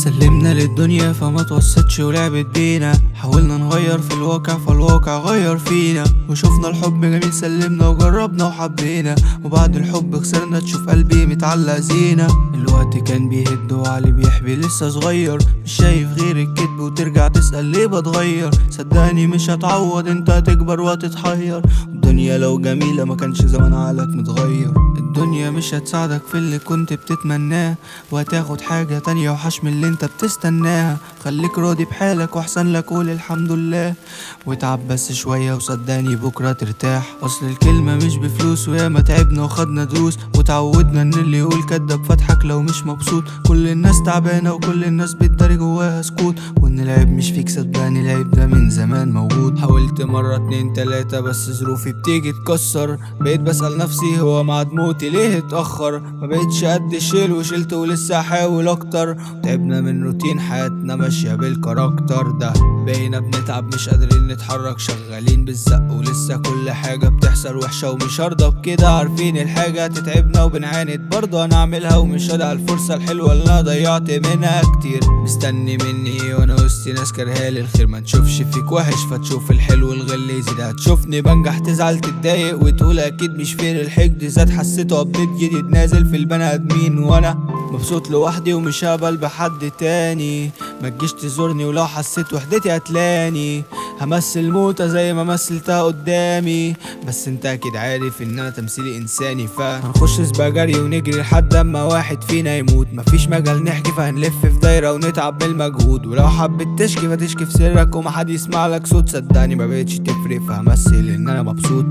سلمنا للدنيا فما توسطش ولعبت بينا، حاولنا نغير في الواقع فالواقع غير فينا، وشوفنا الحب جميل سلمنا وجربنا وحبينا، وبعد الحب خسرنا تشوف قلبي متعلق زينة. الوقت كان بيهد وعلي بيحبي لسه صغير، مش شايف غير الكدب وترجع تسأل ليه بتغير. صدقني مش هتعوض انت هتكبر وهتتحير، الدنيا لو جميلة ما كانش زمان عقلك متغير. الدنيا مش هتساعدك في اللي كنت بتتمناه، وهتاخد حاجة تانية وحش من اللي انت بتستناها. خليك راضي بحالك واحسن لك قول الحمد لله، واتعب بس شوية وصدقني بكرة ترتاح. اصل الكلمة مش بفلوس وياما تعبنا وخدنا دروس، وتعودنا ان اللي يقول كدب فتحك لو مش مبسوط. كل الناس تعبانة وكل الناس بتداري جواها سكوت، وان العيب مش فيك صدقني العيب ده من زمان موجود. حاولت مرة اتنين تلاتة بس ظروفي بتيجي تكسر، بقيت بسأل نفسي هو ميعاد موتي ليه اتأخر. ما بقيتش قد الشيل وشلت ولسه احاول اكتر، تعبنا من روتين حياتنا ماشية بالكاركتر ده. بقينا بنتعب مش قادرين نتحرك، شغالين بالزق ولسه كل حاجة بتحصل وحشة ومش هرضى بكده. عارفين الحاجة تتعبنا وبنعاند برضه هنعملها، ومش هدع الفرصة الحلوة اللي انا ضيعت منها كتير. مستني مني ايه وانا وسط ناس كرهالي الخير، ما تشوفش فيك وحش فتشوف الحلو الغل يزيد. هتشوفني بنجح تزعل تتضايق وتقول اكيد مش فين الحقد زاد، حسيته ابديت جديد نازل في البني ادمين، وانا مبسوط لوحدي ومش هقبل بحد تاني. ما تجيش تزورني ولو حسيت وحدتي هتلاني، همثل موتة زي ما مثلتها قدامي، بس انت اكيد عارف ان انا تمثيلي انساني. فهنخش سباق جري ونجري لحد اما واحد فينا يموت، مفيش مجال نحكي فهنلف في دايرة ونتعب بالمجهود. ولو حبيت تشكي فتشكي في سرك ومحد يسمع لك صوت، صدقني ما بقتش تفرق فهمثل ان انا مبسوط.